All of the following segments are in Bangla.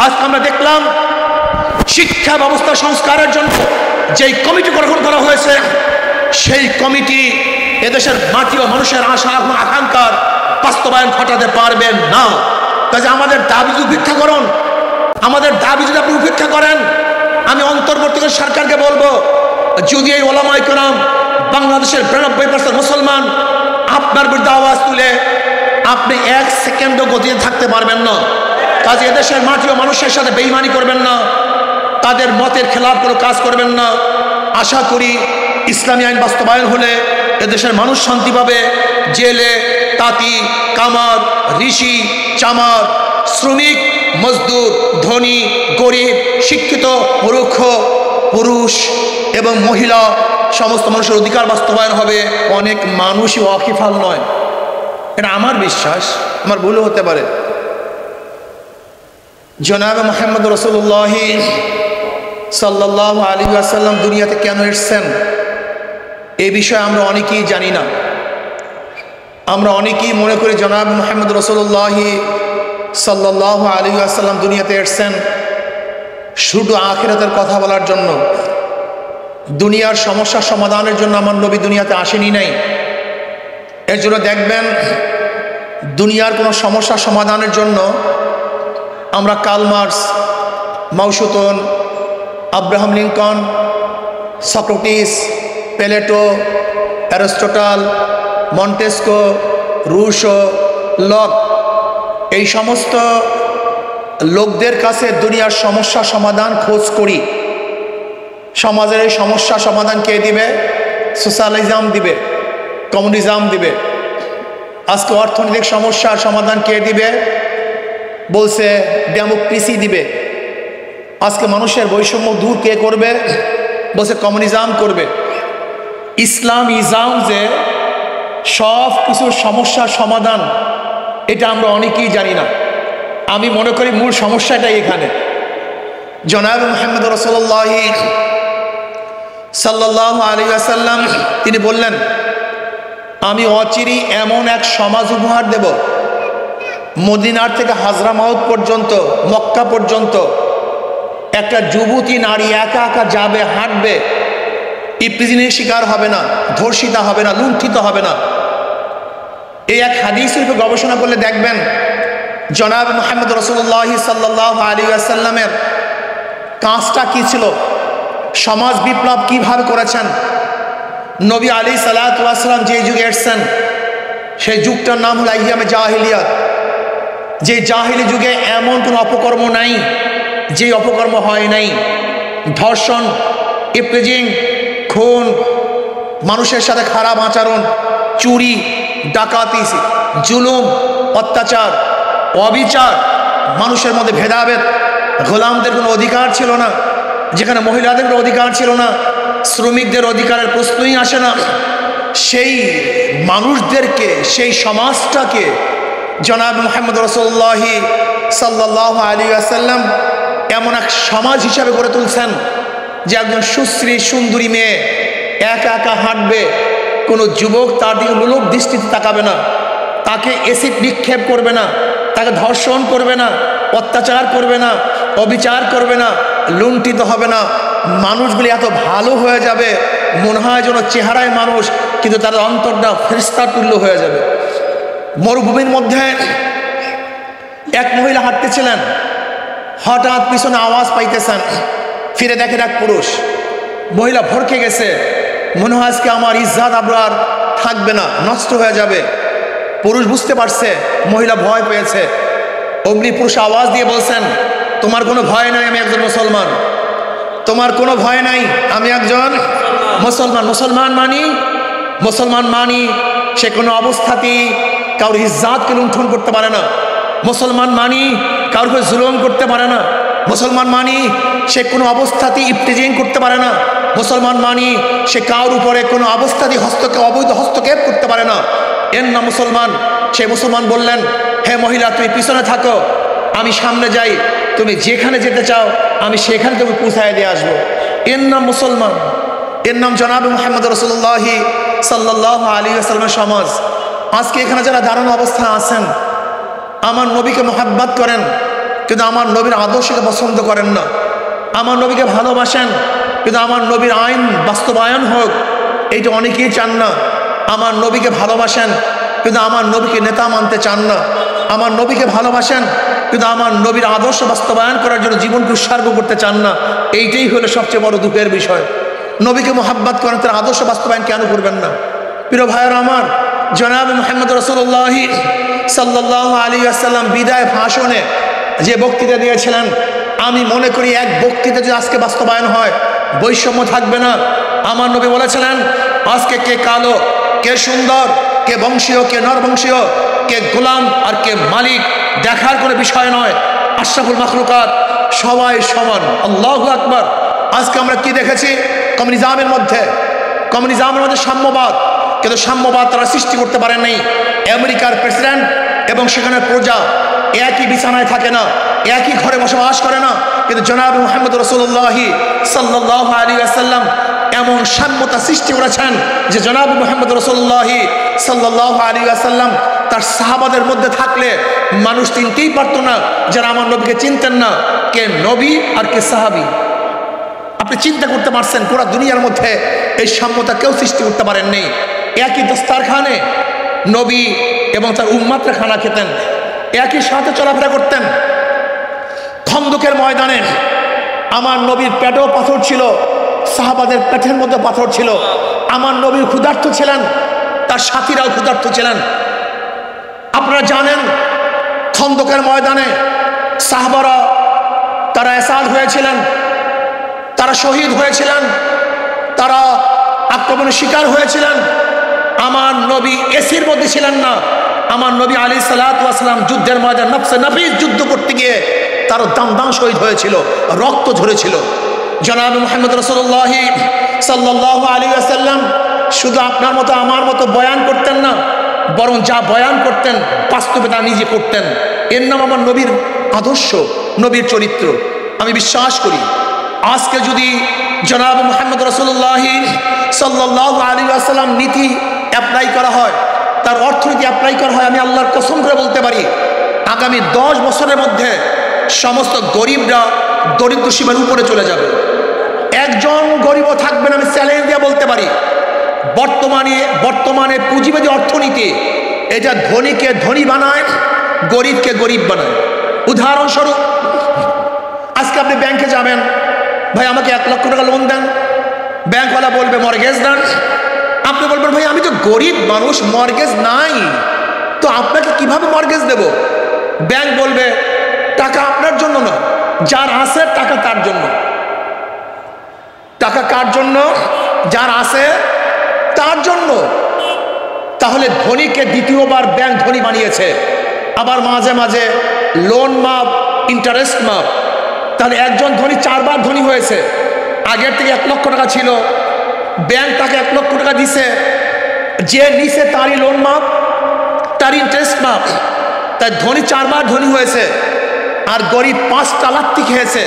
আজকে আমরা দেখলাম শিক্ষা ব্যবস্থা সংস্কারের জন্য যেই কমিটি গঠন করা হয়েছে, সেই কমিটি এদেশের মাটি ও মানুষের আশা এবং আকাঙ্ক্ষার বাস্তবায়ন ঘটাতে পারবেন না। কাজে আমাদের দাবি উপেক্ষা করুন। আমাদের দাবি যদি আপনি উপেক্ষা করেন, আমি অন্তর্বর্তীকালীন সরকারকে বলবো, যদি এই ওলামায়ে কেরাম বাংলাদেশের 92% মুসলমান আপনার বিরুদ্ধে আওয়াজ তুলে, আপনি 1 সেকেন্ডও গতিতে থাকতে পারবেন না। কাজে এদেশের মাটি ও মানুষের সাথে বেঈমানি করবেন না, তাদের মতের খেলাফ কোনো কাজ করবেন না। আশা করি ইসলামী আইন বাস্তবায়ন হলে এদেশের মানুষ শান্তি পাবে। জেলে তাঁতি, কামার, ঋষি, চামার, শ্রমিক, মজদুর, ধনী, গরিব, শিক্ষিত, মূর্খ, পুরুষ এবং মহিলা সমস্ত মানুষের অধিকার বাস্তবায়ন হবে। অনেক মানুষই ওয়াকিফাল নয়, এটা আমার বিশ্বাস, আমার ভুলও হতে পারে। জনাব মুহাম্মদ রাসূলুল্লাহ সাল্লাল্লাহু আলাইহি ওয়াসাল্লাম দুনিয়াতে কেন এসেছেন এই বিষয়ে আমরা অনেকেই জানি না। আমরা অনেকেই মনে করি জনাব মুহাম্মদ রাসূলুল্লাহ সাল্লাল্লাহু আলাইহি ওয়াসাল্লাম দুনিয়াতে এসেছেন শুধু আখিরাতের কথা বলার জন্য, দুনিয়ার সমস্যার সমাধানের জন্য আমার নবী দুনিয়াতে আসেনি নাই। এর জন্য দেখবেন দুনিয়ার কোনো সমস্যার সমাধানের জন্য আমরা Karl Marx, Mao Zedong, Abraham Lincoln, Socrates, Plato, Aristotle, Montesquieu, Rousseau, Locke, এই সমস্ত লোকদের কাছে দুনিয়ার সমস্যা সমাধান খোঁজ করি। সমাজের এই সমস্যা সমাধান কে দিবে? সোশ্যালিজম দিবে, কমিউনিজম দিবে। আজকে অর্থনৈতিক সমস্যার সমাধান কে দিবে? বলছে ডেমোক্রেসি দিবে। আজকে মানুষের বৈষম্য দূর কে করবে? বলছে কমিউনিজম করবে। ইসলাম যে সব কিছুর সমস্যার সমাধান, এটা আমরা অনেকেই জানি না। আমি মনে করি মূল সমস্যাটাই এখানে। জনাব মুহাম্মদ রাসূলুল্লাহ সাল্লাল্লাহু আলাইহি ওয়াসাল্লাম তিনি বললেন, আমি অচিরেই এমন এক সমাজ উপহার দেব, মদিনার থেকে হাজরামাউত পর্যন্ত, মক্কা পর্যন্ত একটা যুবতী নারী একা একা যাবে, হাঁটবে, ইপটিজিনের শিকার হবে না, ধর্ষিতা হবে না, লুণ্ঠিত হবে না। এই এক হাদিসের উপর গবেষণা করলে দেখবেন জনাব মুহাম্মদ রাসূলুল্লাহ সাল্লাল্লাহু আলাইহি ওয়াসাল্লামের কাজটা কি ছিল, সমাজ বিপ্লব কিভাবে করেছেন। নবী আলাইহিস সালাতু ওয়াস সালাম যে যুগে এসেছেন সেই যুগটার নাম হলো আইয়ামে জাহিলিয়াত। যে জাহিলি যুগে এমন কোনো অপকর্ম নাই যে অপকর্ম হয় নাই। ধর্ষণ, ইপটিজিং, খুন, মানুষের সাথে খারাপ আচরণ, চুরি, ডাকাতি, জুলুম, অত্যাচার, অবিচার, মানুষের মধ্যে ভেদাভেদ, গোলামদের কোনো অধিকার ছিল না, যেখানে মহিলাদের কোনো অধিকার ছিল না, শ্রমিকদের অধিকারের প্রশ্নই আসে না। সেই মানুষদেরকে, সেই সমাজটাকে জনাব মুহাম্মদ রাসূলুল্লাহ সাল্লাল্লাহু আলাইহি ওয়াসাল্লাম এমন এক সমাজ হিসাবে গড়ে তুলছেন যে একজন সুশ্রী সুন্দরী মেয়ে একা একা হাঁটবে, কোনো যুবক তার দিকে লোলুপ দৃষ্টিতে তাকাবে না, তাকে এসিড নিক্ষেপ করবে না, তাকে ধর্ষণ করবে না, অত্যাচার করবে না, অবিচার করবে না, লুণ্ঠিত হবে না। মানুষগুলি এত ভালো হয়ে যাবে, মনে হয় যেন চেহারায় মানুষ, কিন্তু তার অন্তরটা ফেরেশতার তুল্য হয়ে যাবে। মরুভূমির মধ্যে এক মহিলা হাঁটতেছিলেন, হঠাৎ পিছনে আওয়াজ পাইতেছেন, ফিরে দেখেন এক পুরুষ। মহিলা ভরকে গেছে, মনে হয় আজকে আমার ইজ্জত আবরার থাকবে না, নষ্ট হয়ে যাবে। পুরুষ বুঝতে পারছে, মহিলা ভয় পেয়েছে। অগ্নি পুরুষ আওয়াজ দিয়ে বলছেন, তোমার কোনো ভয় নাই, আমি একজন মুসলমান। তোমার কোনো ভয় নাই, আমি একজন মুসলমান। মুসলমান মানি সে কোনো অবস্থাতেই কারোর ইজ্জতকে লুণ্ঠন করতে পারে না। মুসলমান মানি কারোর উপর জুলুম করতে পারে না। মুসলমান মানি সে কোনো অবস্থাতেই ইপটিজিং করতে পারে না। মুসলমান মানি সে কারোর উপরে কোনো অবস্থাতেই অবৈধ হস্তক্ষেপ করতে পারে না। এর নাম মুসলমান। সে মুসলমান বললেন, হে মহিলা, তুমি পিছনে থাকো, আমি সামনে যাই, তুমি যেখানে যেতে চাও আমি সেখানে তুমি পৌঁছায় দিয়ে আসবো। এর নাম মুসলমান। এর নাম জনাব মুহাম্মদ রাসূলুল্লাহ সাল্লাল্লাহু আলাইহি ওয়াসাল্লামের সমাজ। আজকে এখানে যারা দারুণ অবস্থা আছেন, আমার নবীকে মোহাব্বত করেন, কিন্তু আমার নবীর আদর্শকে পছন্দ করেন না। আমার নবীকে ভালোবাসেন, কিন্তু আমার নবীর আইন বাস্তবায়ন হোক এইটা অনেকেই চান না। আমার নবীকে ভালোবাসেন, কিন্তু আমার নবীকে নেতা মানতে চান না। আমার নবীকে ভালোবাসেন, কিন্তু আমার নবীর আদর্শ বাস্তবায়ন করার জন্য জীবনকে উৎসর্গ করতে চান না। এইটাই হলো সবচেয়ে বড় দুঃখের বিষয়। নবীকে মোহাব্বত করেন, তার আদর্শ বাস্তবায়ন কেন করবেন না? প্রিয় ভাইয়েরা আমার, জনাব মুহাম্মদ রাসূলুল্লাহ সাল্লাল্লাহু আলাইহি ওয়াসাল্লাম বিদায় ভাষণে যে বক্তৃতা দিয়েছিলেন, আমি মনে করি এক বক্তৃতা যদি আজকে বাস্তবায়ন হয়, বৈষম্য থাকবে না। আমার নবী বলেছিলেন, আজকে কে কালো, কে সুন্দর, কে বংশীয়, কে নরবংশীয়, কে গোলাম আর কে মালিক দেখার কোনো বিষয় নয়। আশরাফুল মাখলুকাত সবাই সমান। আল্লাহু আকবার। আজকে আমরা কি দেখেছি? কমিউনিজমের মধ্যে সাম্যবাদ, কিন্তু সাম্যবাদ তারা সৃষ্টি করতে পারেন নাই। আমেরিকার প্রেসিডেন্ট এবং সেখানে প্রজা একই বিছানায় থাকে না, একই ঘরে বসবাস করে না, কিন্তু জনাব মুহাম্মদ রাসূলুল্লাহ সাল্লাল্লাহু আলাইহি ওয়াসাল্লাম এমন সাম্যতা সৃষ্টি করেছেন যে জনাব মুহাম্মদ রাসূলুল্লাহ সাল্লাল্লাহু আলাইহি ওয়াসাল্লাম তার সাহাবাদের মধ্যে থাকলে মানুষ চিনতেই পারতো না, যারা আমার নবীকে চিনতেন না, কে নবী আর কে সাহাবী। আপনি চিন্তা করতে পারছেন, পুরো দুনিয়ার মধ্যে এই সাম্যতা কেউ সৃষ্টি করতে পারেননি। একই দস্তারখানে নবী এবং তার উম্মাতরা খানা খেতেন, একই সাথে চলাফেরা করতেন। খন্দকের ময়দানে আমার নবীর পেটেও পাথর ছিল, সাহাবাদের পেটের মধ্যে পাথর ছিল। আমার নবী ক্ষুধার্ত ছিলেন, তার সাথীরাও ক্ষুধার্ত ছিলেন। আপনারা জানেন, খন্দকের ময়দানে সাহাবারা তারা এসাদ হয়েছিলেন, তারা শহীদ হয়েছিলেন, তারা আক্রমণের শিকার হয়েছিলেন। আমার নবী এসির মধ্যে ছিলেন না। আমার নবী আলাইহিস সালাতু ওয়াস সালাম যুদ্ধের ময়দানে নফসে নফিস যুদ্ধ করতে গিয়ে তার দাম শহীদ হয়েছিল, রক্ত ঝরেছিল। জনাব মুহাম্মদ রাসূলুল্লাহ সাল্লাল্লাহু আলাইহি ওয়াসাল্লাম শুধু আপনার মতো আমার মতো বয়ান করতেন না, বরং যা বয়ান করতেন বাস্তবে তা নিজে করতেন। এর নাম আমার নবীর আদর্শ, নবীর চরিত্র। আমি বিশ্বাস করি আজকে যদি জনাব মুহাম্মদ রাসূলুল্লাহ সাল্লাল্লাহু আলাইহি ওয়াসাল্লাম নীতি অ্যাপ্লাই করা হয়, তার অর্থনীতি অ্যাপ্লাই করা হয়, আমি আল্লাহর কসম করে বলতে পারি আগামী 10 বছরের মধ্যে সমস্ত গরিবরা দরিদ্র সীমার উপরে চলে যাবে। একজন গরিবও থাকবেন, আমি চ্যালেঞ্জ দিয়ে বলতে পারি। বর্তমানে পুঁজিবাদী অর্থনীতি এটা ধনীকে ধনী বানায়, গরিবকে গরিব বানায়। উদাহরণস্বরূপ, আজকে আপনি ব্যাংকে যাবেন, ভাই আমাকে 1 লক্ষ টাকা লোন দেন, ব্যাংকওয়ালা বলবে মর্গেজ দেন। আপনি বলবেন ভাই আমি তো গরিব মানুষ, মর্গেজ নাই, তো আপনাকে কিভাবে মর্গেজ দেব? ব্যাংক বলবে টাকা আপনার জন্য না, যার আছে টাকা তার জন্য। টাকা কার জন্য? যার আছে তার জন্য। তাহলে ধনীকে দ্বিতীয়বার ব্যাংক ধনী বানিয়েছে, আবার মাঝে মাঝে লোন মাপ, ইন্টারেস্ট মাপ। তাহলে একজন ধনী 4 বার ধনী হয়েছে। আগের থেকে 1 লক্ষ টাকা ছিল, ব্যাংক তাকে 1 লক্ষ টাকা দিছে, যে নিছে তারই লোন মাপ, তার ইন্টারেস্ট মাপ। তাই ধনী 4 বার ধনী হয়েছে, আর গরিব 5টা লাথি খেয়েছে।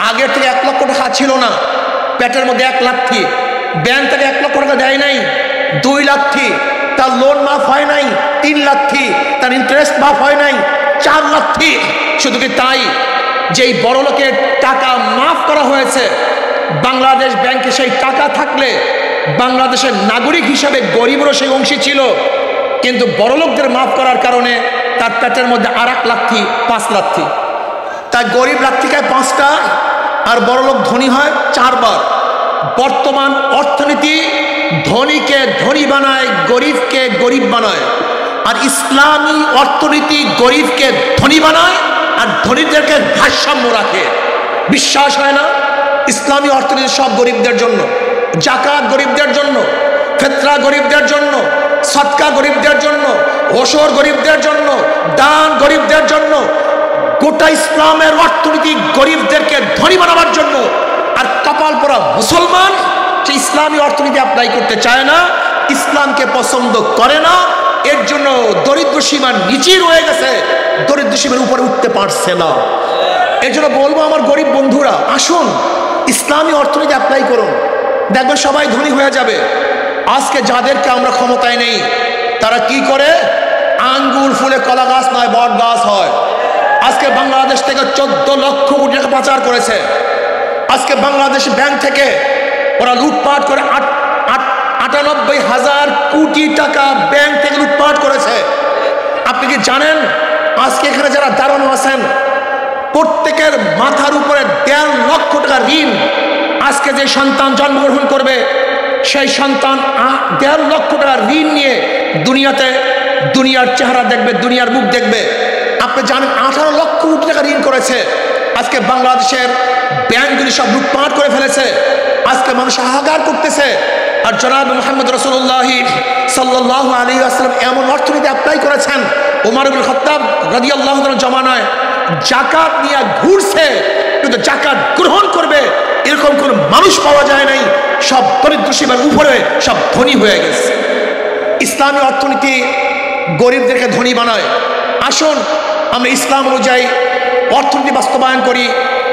আগের থেকে 1 লক্ষ টাকা ছিল না, পেটের মধ্যে 1 লাথি। ব্যাংক তাকে 1 লক্ষ টাকা দেয় নাই, 2 লাথি। তার লোন মাফ হয় নাই, 3 লাথি। তার ইন্টারেস্ট মাফ হয় নাই, 4 লাথি। শুধু কি তাই, যেই বড় লোকের টাকা মাফ করা হয়েছে, বাংলাদেশ ব্যাংকে সেই টাকা থাকলে বাংলাদেশের নাগরিক হিসাবে গরিবরও সেই অংশী ছিল, কিন্তু বড় লোকদের মাফ করার কারণে তার পেটের মধ্যে আর 1 লাথি, 5 লাথি। তাই গরিব লাথি খায় 5টা, আর বড় লোক ধনী হয় 4 বার। বর্তমান অর্থনীতি ধনীকে ধনী বানায়, গরিবকে গরিব বানায়। আর ইসলামী অর্থনীতি গরিবকে ধনী বানায় আর ধনীদেরকে ভারসাম্য রাখে। বিশ্বাস হয় না? ইসলামী অর্থনীতি সব গরিবদের জন্য, জাকাত গরিবদের জন্য, ফিতরা গরিবদের জন্য, সদকা গরিবদের জন্য, ওশর গরিবদের জন্য, দান গরিবদের জন্য। গোটা ইসলামের অর্থনীতি গরিবদেরকে ধনী বানাবার জন্য। আর কপাল পোড়া মুসলমান যে ইসলামী অর্থনীতি অ্যাপ্লাই করতে চায় না, ইসলামকে পছন্দ করে না, এর জন্য দরিদ্র সীমার নিচেই রয়ে গেছে, দরিদ্র সীমার উপরে উঠতে পারছে না। এর জন্য বলবো আমার গরিব বন্ধুরা, আসুন ইসলামী অর্থনীতি অ্যাপ্লাই করুন, দেখবেন সবাই ধনী হয়ে যাবে। আজকে যাদেরকে আমরা ক্ষমতায় নেই, তারা কি করে? আঙ্গুর ফুলে কলা গাছ নয়, বট গাছ হয়। আজকে বাংলাদেশ থেকে 14 লক্ষ কোটি টাকা পাচার করেছে। আজকে বাংলাদেশ ব্যাংক থেকে ওরা লুটপাট করে 98,000 কোটি টাকা ব্যাংক থেকে লুটপাট করেছে। আপনি কি জানেন আজকে এখানে যারা দাঁড়ানো আছেন প্রত্যেকের মাথার উপরে 1.5 লক্ষ টাকা ঋণ। আজকে যে সন্তান জন্মগ্রহণ করবে সেই সন্তান 1.5 লক্ষ টাকা ঋণ নিয়ে দুনিয়ার চেহারা দেখবে, দুনিয়ার মুখ দেখবে। আপনি জানেন 18 লক্ষ কোটি টাকা ঋণ করেছে। আজকে বাংলাদেশের ব্যাংকগুলি সব লুটপাট করে ফেলেছে। আজকে মানুষ হাহাকার করতেছে। আর জনাব মুহাম্মদ রাসূলুল্লাহ সাল্লাল্লাহু আলাইহি ওয়াসাল্লাম এমন অর্থনীতি অ্যাপ্লাই করেছেন, ওমর ইবনে খাত্তাব রাদিয়াল্লাহু তাআলার জমানায় জাকাত নিয়ে ঘুরছে, কিন্তু জাকাত গ্রহণ করবে এরকম কোন মানুষ পাওয়া যায় নাই। সব দরিদ্র সীমার উপরে সব ধনী হয়ে গেছে। ইসলামী অর্থনীতি গরিবদেরকে ধনী বানায়। আসুন আমরা ইসলাম অনুযায়ী অর্থনীতি বাস্তবায়ন করি,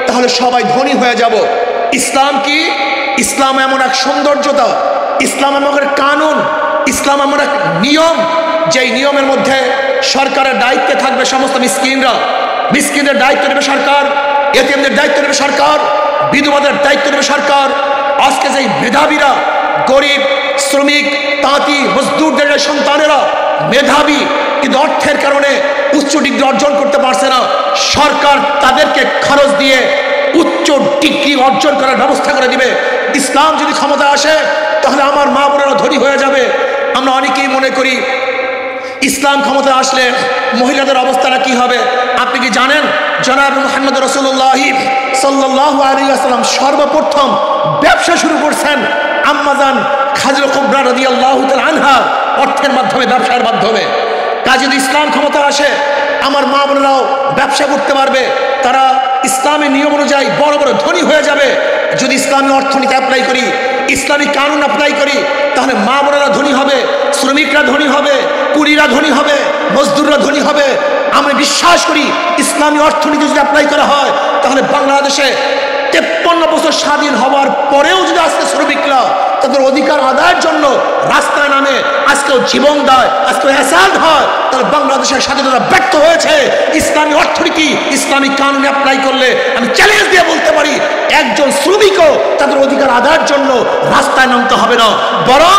তাহলে সবাই ধনী হয়ে যাব। ইসলাম কি? ইসলাম এমন এক সৌন্দর্যতা, ইসলাম এমন এক কানুন, ইসলাম এমন এক নিয়ম, যেই নিয়মের মধ্যে সরকারের দায়িত্বে থাকবে সমস্ত মিসকিনদের দায়িত্ব নেবে সরকার, এতিমদের দায়িত্ব নেবে সরকার, বিধবাদের দায়িত্ব নেবে সরকার। আজকে যেই মেধাবীরা, গরিব, শ্রমিক, তাঁতি, মজদুরদের সন্তানেরা মেধাবী কিন্তু অর্থের কারণে উচ্চ ডিগ্রি অর্জন করতে পারছে না, সরকার তাদেরকে খরচ দিয়ে উচ্চ ডিগ্রি অর্জন করার ব্যবস্থা করে দিবে। ইসলাম যদি ক্ষমতা আসে তাহলে আমার মা বোনেরা ধনী হয়ে যাবে। আমরা অনেকেই মনে করি ইসলাম ক্ষমতা আসলে মহিলাদের অবস্থাটা কি হবে। আপনি কি জানেন জনাব মুহাম্মদ রাসূলুল্লাহ সাল্লাল্লাহু আলাইহি ওয়াসাল্লাম সর্বপ্রথম ব্যবসা শুরু করছেন আম্মাজান খাদিজা কুবরা রাদিয়াল্লাহু তাআলা আনহা অর্থের মাধ্যমে, ব্যবসার মাধ্যমে। কাজে যদি ইসলাম ক্ষমতা আসে আমার মা বোনেরাও ব্যবসা করতে পারবে, তারা ইসলামের নিয়ম অনুযায়ী বড় বড় ধনী হয়ে যাবে। যদি ইসলামী অর্থনীতি অ্যাপ্লাই করি, ইসলামী কানুন অ্যাপ্লাই করি, তাহলে মা বোনেরা ধনী হবে, শ্রমিকরা ধনী হবে, কুলিরা ধনী হবে, মজদুররা ধনী হবে। আমরা বিশ্বাস করি ইসলামী অর্থনীতি যদি অ্যাপ্লাই করা হয় তাহলে বাংলাদেশে 53 বছর স্বাধীন হওয়ার পরেও যদি আজকে শ্রমিকরা তাদের অধিকার আদায়ের জন্য রাস্তায় নামে, আজকেও জীবন দেয়, আজকেও অ্যাসাল্ট হয়, তাহলে বাংলাদেশের স্বাধীনতা ব্যর্থ হয়েছে। ইসলামী অর্থনীতি, ইসলামী কানুন অ্যাপ্লাই করলে আমি চ্যালেঞ্জ দিয়ে বলতে পারি একজন শ্রমিকও তাদের অধিকার আদায়ের জন্য রাস্তায় নামতে হবে না, বরং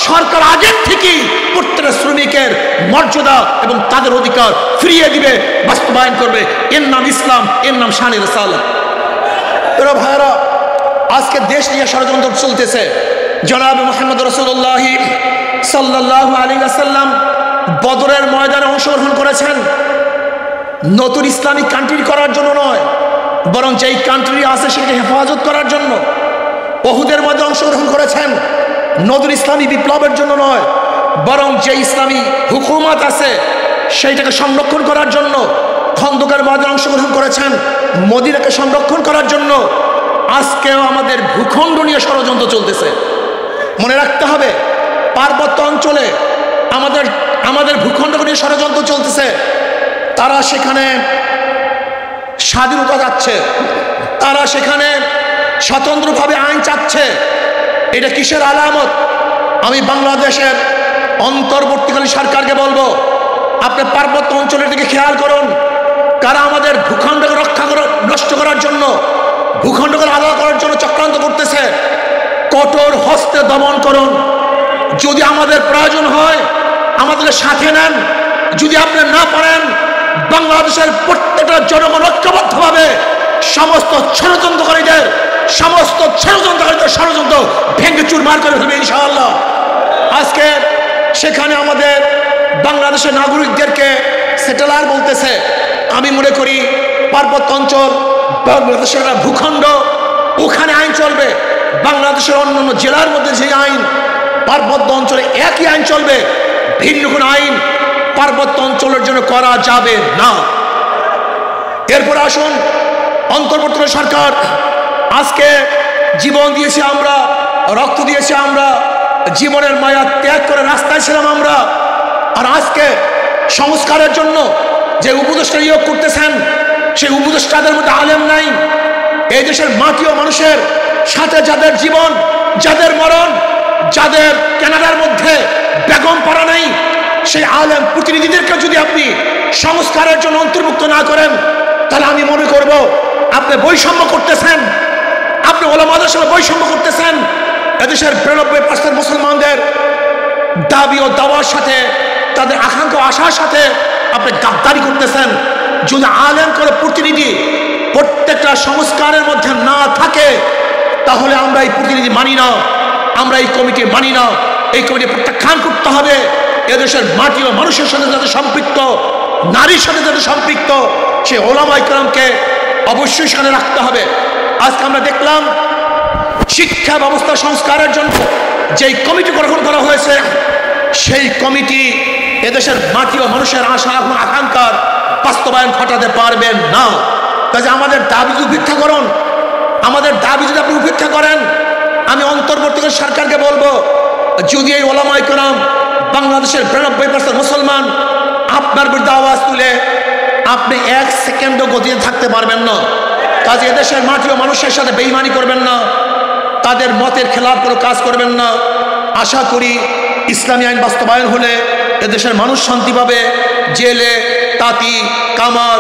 সরকার আগের থেকেই প্রত্যেকটা শ্রমিকের মর্যাদা এবং তাদের অধিকার ফিরিয়ে দিবে, বাস্তবায়ন করবে। এর নাম ইসলাম, এর নাম শানে রিসালাত। ভাইরা, আজকে দেশ নিয়ে ষড়যন্ত্র চলতেছে। জনাব মুহাম্মদ রাসূলুল্লাহ সাল্লাল্লাহু আলাইহি ওয়াসাল্লাম বদরের ময়দানে অংশগ্রহণ করেছেন নতুন ইসলামিক কান্ট্রি করার জন্য নয়, বরং যেই কান্ট্রি আছে সেটাকে হেফাজত করার জন্য। উহুদের ময়দানে অংশগ্রহণ করেছেন নতুন ইসলামী বিপ্লবের জন্য নয়, বরং যে ইসলামী হুকুমত আছে সেইটাকে সংরক্ষণ করার জন্য। খন্দকের ময়দানে অংশগ্রহণ করেছেন মদিনাকে সংরক্ষণ করার জন্য। আজকেও আমাদের ভূখণ্ড নিয়ে ষড়যন্ত্র চলতেছে। মনে রাখতে হবে পার্বত্য অঞ্চলে আমাদের ভূখণ্ড নিয়ে ষড়যন্ত্র চলতেছে। তারা সেখানে স্বাধীনতা চাচ্ছে, তারা সেখানে স্বতন্ত্রভাবে আইন চাচ্ছে। এটা কিসের আলামত? আমি বাংলাদেশের অন্তর্বর্তীকালীন সরকারকে বলবো, আপনি পার্বত্য অঞ্চলের দিকে খেয়াল করুন। কারা আমাদের ভূখণ্ডকে নষ্ট করার জন্য, ভূখণ্ডকে আলাদা করার জন্য চক্রান্ত করতেছে। কঠোর হস্তে দমন করুন। যদি আমাদের প্রয়োজন হয় আমাদের সাথে নেন, যদি আপনি না পারেন বাংলাদেশের প্রত্যেকটা জনগণ ঐক্যবদ্ধভাবে সমস্ত ষড়যন্ত্রকারীদের ষড়যন্ত্র ভেঙে চুরমার করে ফেলবে ইনশাআল্লাহ। আজকে সেখানে আমাদের বাংলাদেশের নাগরিকদেরকে সেটেলার বলতেছে। আমি মনে করি পার্বত্য অঞ্চল বাংলাদেশের একটা ভূখণ্ড, ওখানে আইন চলবে। বাংলাদেশের অন্যান্য জেলার মধ্যে যে আইন, পার্বত্য অঞ্চলে একই আইন চলবে। ভিন্ন কোনো আইন পার্বত্য অঞ্চলের জন্য করা যাবে না। এরপর আসুন, অন্তর্বর্তী সরকার আজকে জীবন দিয়েছে আমরা, রক্ত দিয়েছে আমরা, জীবনের মায়া ত্যাগ করে রাস্তায় ছিলাম আমরা। আর আজকে সংস্কারের জন্য যে উপদেষ্টা নিয়োগ করতেছেন, সেই উপদেষ্টাদের মধ্যে আলেম নাই। এই দেশের মাটি ও মানুষের সাথে যাদের জীবন, যাদের মরণ, যাদের কানাডার মধ্যে বেগম পাড়া নেই, সেই আলেম প্রতিনিধিদেরকে যদি আপনি সংস্কারের জন্য অন্তর্ভুক্ত না করেন, তাহলে আমি মনে করব আপনি বৈষম্য করতেছেন, আপনি ওলামাদের সঙ্গে বৈষম্য করতেছেন। এদেশের 92% মুসলমানদের দাবি ও দাওয়ার সাথে, তাদের আকাঙ্ক্ষা আশার সাথে আপনি গাদ্দারি করতেছেন। যদি আলেম করে প্রতিনিধি প্রত্যেকটা সংস্কারের মধ্যে না থাকে, তাহলে আমরা এই প্রতিনিধি মানি না, আমরা এই কমিটি মানি না। এই কমিটি প্রত্যাখ্যান করতে হবে। এদেশের মাটি ও মানুষের সাথে যাতে সম্পৃক্ত, নারীর সাথে যাতে সম্পৃক্ত, সে ওলামা ইকরামকে অবশ্যই সেখানে রাখতে হবে। আজকে আমরা দেখলাম শিক্ষা ব্যবস্থা সংস্কারের জন্য যেই কমিটি গঠন করা হয়েছে, সেই কমিটি এদেশের মাটি ও মানুষের আশা এবং আকাঙ্ক্ষার বাস্তবায়ন ঘটাতে পারবেন না। কাজে আমাদের দাবি যদি উপেক্ষা করুন, আমাদের দাবি যদি আপনি উপেক্ষা করেন, আমি অন্তর্বর্তীকালীন সরকারকে বলবো, যদি এই ওলামা ইকরাম বাংলাদেশের 92% মুসলমান আপনার বিরুদ্ধে আওয়াজ তুলে, আপনি 1 সেকেন্ডও গতিতে থাকতে পারবেন না। কাজে এদেশের মাটি ও মানুষের সাথে বেঈমানি করবেন না, তাদের মতের খেলাফ কোনো কাজ করবেন না। আশা করি ইসলামী আইন বাস্তবায়ন হলে এদেশের মানুষ শান্তি পাবে। জেলে, তাঁতি, কামার,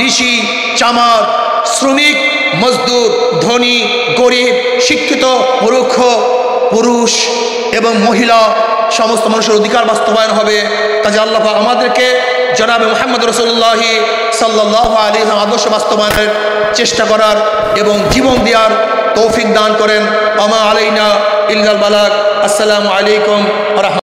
ঋষি, চামার, শ্রমিক, মজদুর, ধনী, গরিব, শিক্ষিত, মূর্খ, পুরুষ এবং মহিলা সমস্ত মানুষের অধিকার বাস্তবায়ন হবে। কাজে আল্লাহ পাক আমাদেরকে জনাবে মুহাম্মদ রাসূলুল্লাহ সাল্লাল্লাহু আলাইহি ওয়াসাল্লাম আদর্শ বাস্তবায়নের চেষ্টা করার এবং জীবন দেওয়ার তৌফিক দান করেন। আমা আলাইনা ইল্লাল বালাগ। আসসালামু আলাইকুম ওয়া রাহমাতুল্লাহ।